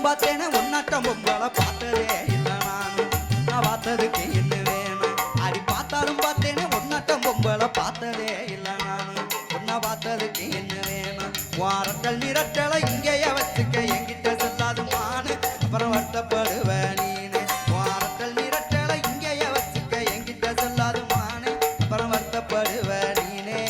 பார்த்தேனே உன்னாட்டம் பொம்பளை பார்த்ததே இல்லை நானும் நான் பார்த்ததுக்கு என்ன வேணும் அடி பார்த்தாலும் பார்த்தேனே உன்னாட்டம் பொம்பளை பார்த்ததே இல்லை நானும் உன்னை பார்த்ததுக்கு என்ன வேணும் வாரட்டல் நிரட்டலை இங்கேயே வச்சுக்க என்கிட்ட சொல்லாது மானு அப்புறம் வருத்தப்படுவேன் நீனு வாரட்டல் நிரட்டலை இங்கேயே வச்சுக்க என்கிட்ட சொல்லாது மானு அப்புறம் வருத்தப்படுவேன் நீனே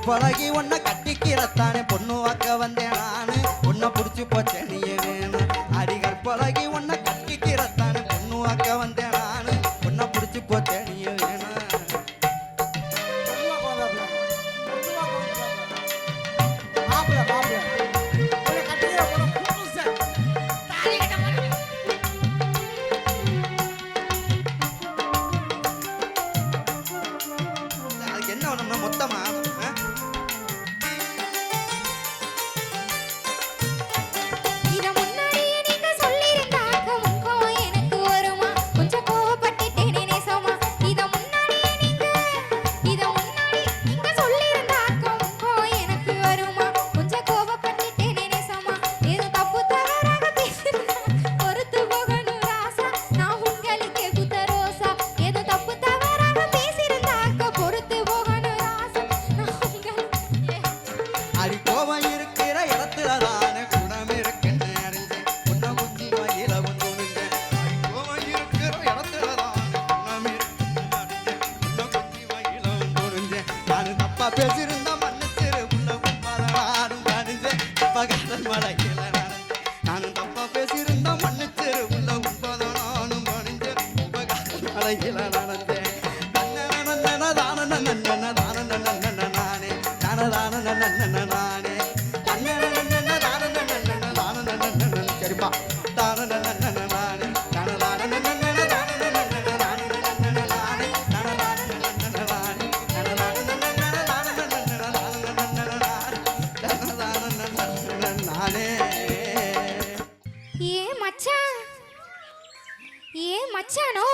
பழகி உன்னை கட்டிக்கிறத்தானே பொண்ணு வாக்க வந்தேன் நானு உன்னை புடிச்சு போச்சே நீ வேணும் அடிகர் பழகி உன்னை கட்டிக்கிறத்தானே பொண்ணு வாக்க வந்தேன் நானு உன்னை புடிச்சு போச்சே நீ வேணும் அதுக்கு என்ன வேணும்னா மொத்தமா பேசிருந்தா மன்னிச்சிரு உள்ள நானும் காணிஞ்சேன் பகல் மலையில நானும் தப்பா பேசியிருந்தா மன்னிச்சிரு உள்ள நானும் காணிஞ்சேன் பகல் மலையில நடந்தேன் சரிப்பா மச்சானோ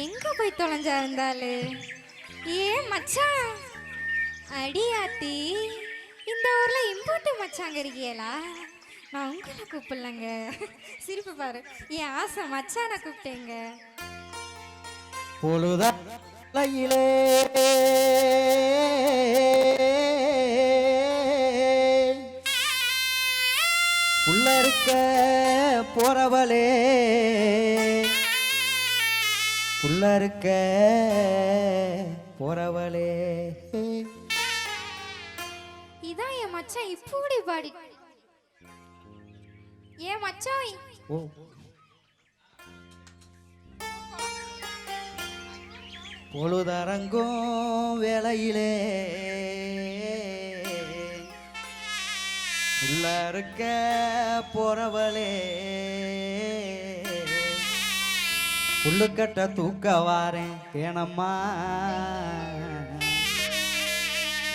எங்க போய் தொலைஞ்சா இருந்தாலு மச்சான் அடியாத்தி இந்த ஊர்ல இம்போர்ட் மச்சாங்க இருக்கீங்களா நான் உங்களை கூப்பிடலங்க சிரிப்பு பாரு என் ஆசை மச்சான கூப்பிட்டேங்க பொழுதையிலே புள்ள இருக்க போறவளே புள்ள இருக்க போறவளே இதான் என் மச்சான் இப்படி பாடி ஏன் மச்சான் ஓ பொழுதரங்கும் வேளையிலே புள்ள இருக்க போறவளே புல்லுக்கட்ட தூக்க வாரேன் தேனம்மா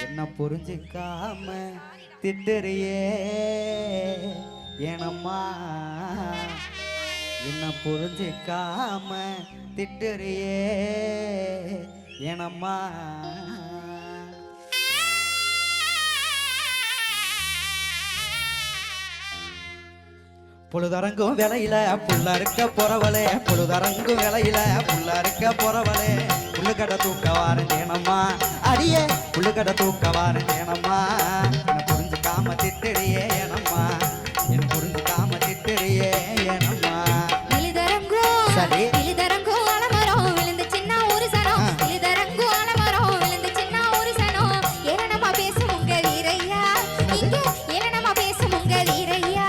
என்ன புரிஞ்சுக்காம திட்டுறியே ஏனம்மா என்ன புரிஞ்சுக்காம திட்டுறியே ஏனம்மா பொழுதரங்கும் வேலையில புள்ள இருக்க போறவளே பொழுதரங்கும் வேலையில புள்ள இருக்க போறவளே புள்ளுக்கடை தூக்க வாரேனம்மா அடியே புள்ளுக்கடை தூக்க வாரேனம்மா என்ன புரிஞ்சுக்காம திட்டறியே ஏனம்மா என்ன புரிஞ்சுக்காம திட்டறியே ஏனம்மா இழுதரங்கும் சரி. இழுதரங்கும் அலமரம் விழுந்து சின்ன ஒரு சனம் இழுதரங்கும் அலமரம் விழுந்து சின்ன ஒரு சனம் ஏனமா பேசும் உங்க வீரையா இங்க ஏனமா பேசும் உங்க வீரையா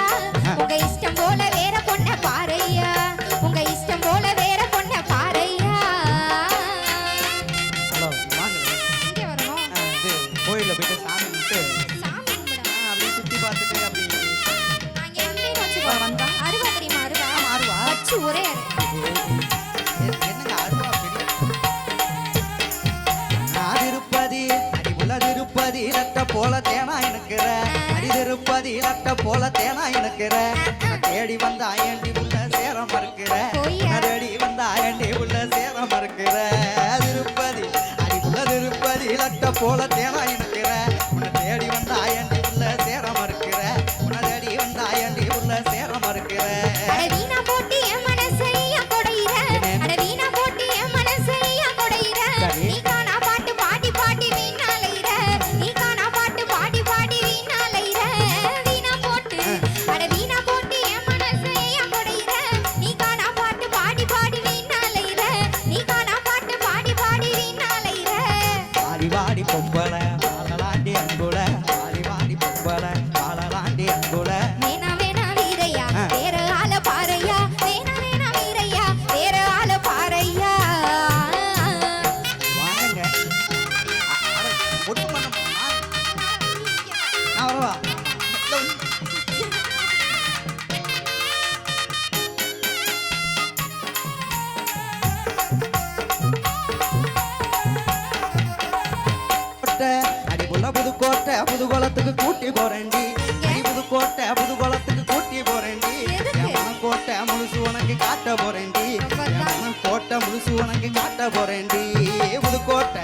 உங்க இஷ்டம் போல வேற பொண்ண பாரையா உங்க இஷ்டம் போல வேற பொண்ண பாரையா ஹலோ வாங்க இங்க வரணும் இது கோயிலில் போயிட்டு சாமி கும்பிட்டு சாமி கும்பிடா அப்படியே சுற்றி பார்த்துட்டு அப்படி நாங்க எம்பேன்னு வச்சுக்கோ வந்தா? அருவா தெரியுமா அருவா அருவா? வச்சு ஒரே என்னங்க அருவா பெரிய நான் திருப்பதி அடிபுல திருப்பதி ரத்த போல தேனா எனக்குற அடி திருப்பதி ரத்த போல தேனா எனக்குற தேடி வந்தா ஏண்டி உள்ள சேர மறுக்கிற பொய்யா? தேடி வந்தா ஏண்டி உள்ள சேர மறுக்கிற திருப்பதி அடிபுல திருப்பதி ரத்த போல தேனா எனக்குற உன்னை தேடி வந்தா ஏண்டி உள்ள சேர மறுக்கிற உன்னை தேடி வந்தா ஏண்டி உள்ள சேர மறுக்கிற அட வீணா போட்டு என் மனசையா கொடையிற அட வீணா போட்டு என் மனசையா கொடையிற சரி. நீ காணா பாட்டு பாடி பாடி வீணாலையிற நீ காணா பாட்டு பாடி பாடி வீணாலையிற வீணா போட்டு அட வீணா போட்டு என் மனசையா கொடையிற நீ காணா பாட்டு பாடி பாடி வீணாலையிற நீ காணா பாட்டு பாடி பாடி வீணாலையிற வாடி வாடி பொம்பளை வாழலாண்டி அன்புல வாடி வாடி பொம்பளை வாழலாண்டி அன்புல வேணா வேணா வீரையா ஆ. வேற ஆள பாரையா வேணா வேணா வீரையா வேற ஆள பாரையா வாங்கங்க ஒட்டு பண்ண நான் வரவா அடிபுள்ள புதுக்கோட்டை புதுகுளத்துக்கு கூட்டி போறேன்டி அடி புதுக்கோட்டை புதுகுளத்துக்கு கூட்டி போறேன்டி எதுக்கு? என் மனக்கோட்டை முழுசு உனக்கு காட்ட போறேன்டி என் மனக்கோட்டை முழுசு உனக்கு காட்ட போறேன்டி புதுக்கோட்டை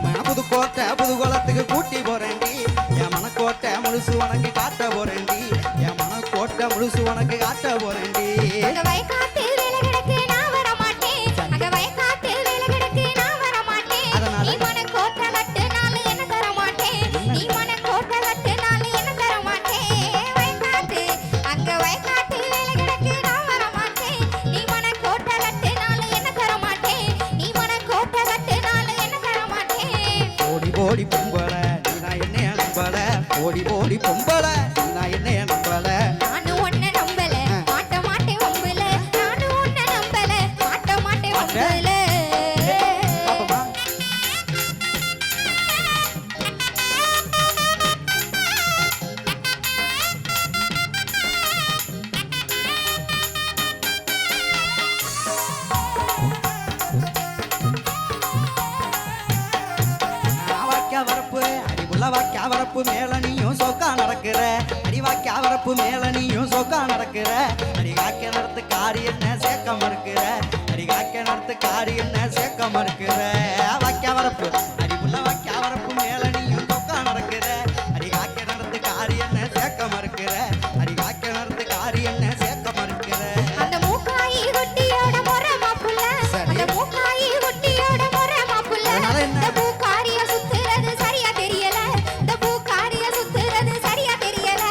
நம்ம புதுக்கோட்டை புதுகுளத்துக்கு கூட்டி போறேன்டி என் மனக்கோட்டை முழுசு உனக்கு காட்ட போறேன்டி என் மனக்கோட்டை முழுசு உனக்கு காட்ட போறேன்டி அங்க வயக்காட்டு வேலை கிடக்கு நான் வர மாட்டேன் அங்க வயக்காட்டு வேலை கிடக்கு நான் வர மாட்டேன் அதனால? நீ மன கோட்டை கட்டுனாலும் என்ன தர மாட்டேன் நீ மன கோட்டை கட்டுனாலும் என்ன தர மாட்டேன் வயக்காட்டு அங்க வயக்காட்டு வேலை கிடக்கு நான் வர மாட்டேன் நீ மன கோட்டை கட்டுனாலும் என்ன தர மாட்டேன் நீ மன கோட்டை கட்டுனாலும் என்ன தர மாட்டேன் ஓடி ஓடி பொம்பளை நீ நான் என்னைய நம்பல ஓடி ஓடி பொம்பளை நீ நான் என்னைய நம்பல நானும் உன்னை நம்பல மாட்ட மாட்டேன் வம்புல நானும் உன்னை நம்பல மாட்ட மாட்டேன் மாட்ட? வம்புல பாப்பமா வாக்கியா வரப்பு அடிபுள்ள வாக்கியா வரப்பு மேல நீயும் சோக்கா நடக்கிற அடி வாக்கியா வரப்பு மேல நீயும் சோக்கா நடக்கிற அடி காக்க நடத்து காரி என்ன சேர்க்க மறுக்கிற அடி காக்க நடத்து காரி என்ன சேர்க்க மறுக்கிற வாக்கியா வரப்பு அடிபுள்ள வாக்கியா வரப்பு மேல நீயும் சோக்கா நடக்கிற அடி காக்க நடத்து காரி என்ன சேர்க்க மறுக்கிற அடி காக்க நடத்து காரி என்ன சேர்க்க மறுக்கிற அந்த மூக்காயி குட்டியோட முறை மாப்புள்ள சரி. அந்த மூக்காயி குட்டியோட முறை மாப்புள்ள அதனால என்ன? இந்த பூக்காரிய சுத்துறது சரியா தெரியல இந்த பூக்காரிய சுத்துறது சரியா தெரியல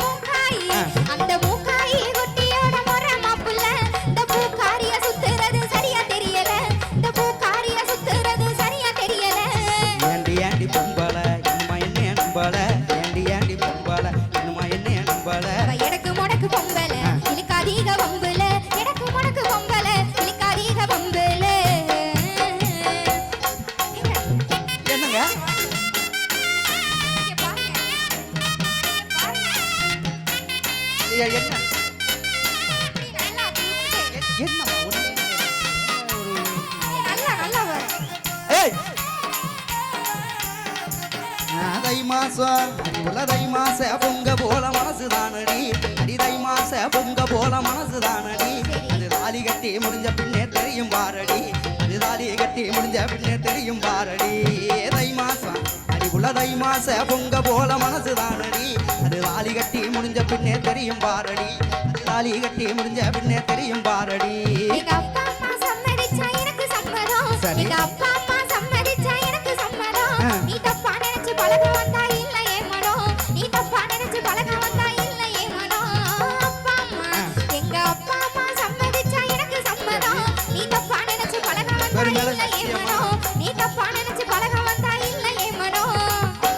மூக்காயி ஆ. அந்த மூக்காயி குட்டியோட முறை மாப்புள்ள இந்த பூக்காரிய சுத்துறது சரியா தெரியல இந்த பூக்காரிய சுத்துறது சரியா தெரியல ஏண்டி ஏண்டி பொம்பளை இன்னுமா என்ன நம்பல ஏண்டி ஏண்டி பொம்பளை இன்னுமா என்ன நம்பல அவ எடக்கு முடக்கு பொம்பல இழுக்காதீக வம்புல எடக்கு முடக்கு பொம்பல இழுக்காதீக வம்புல என்னங்க இங்க பாருங்க இங்க பாருங்க என்ன இப்படி நல்லா தூக்குது. என்னம்மா ஒண்ணு நல்லா நல்லா வரும் ஏய் தை மாசம் அடிவுள்ள தை மாச பொங்க போல மனசு தானடி அடி தை மாச பொங்க போல மனசு தானடி அது தாலி கட்டி முடிஞ்ச பின்னே தெரியும் பாரடி அது தாலி கட்டி முடிஞ்ச பின்னே தெரியும் பாரடி தை மாசம் அடிவுள்ள தை மாச பொங்க போல மனசு தானடி அது தாலி கட்டி முடிஞ்ச பின்னே தெரியும் பாரடி அது தாலி கட்டி முடிஞ்ச பின்னே தெரியும் பாரடி எங்க அப்பா அம்மா சம்மதிச்சா எனக்கு சம்மதம் சரி. எங்க அப்பா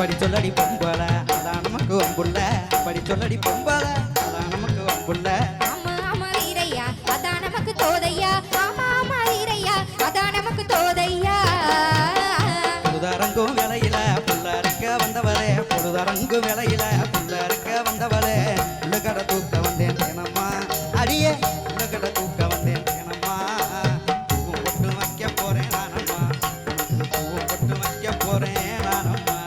படி சொல்லடி பொம்பளை அதான் நமக்கு வம்புள்ள படி சொல்லடி பொம்பளை அதான் நமக்கு வம்புள்ள ஆமா ஆமா வீரையா அதான் நமக்கு தோதையா ஆமா ஆமா வீரையா அதான் நமக்கு தோதையா பொழுதரங்கும் வேலையில புள்ள இருக்க வந்தவளே பொழுதரங்கும் வேலையில புள்ள இருக்க வந்தவளே உள்ளகடை தூக்க வந்தேன் தேனம்மா அடியே உள்ளகடை தூக்க வந்தேன் தேனம்மா பூவும் பொட்டு வைக்க போறேன் நானம்மா பூவும் பொட்டு வைக்க போறேன் நானம்மா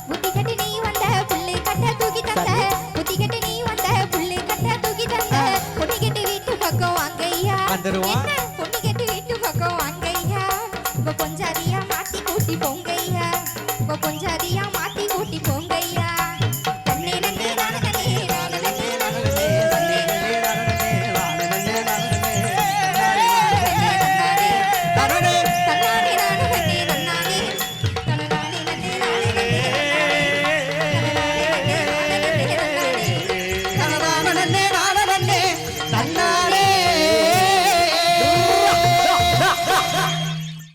புத்தி கட்டி நீ வந்த புள்ளு கட்ட தூக்கி தந்த புத்தி கட்டி நீ வந்த புள்ளு கட்ட தூக்கி தந்த பொடி கட்டி வீட்டு பக்கம் வாங்கய்யா வந்துருவான். என்ன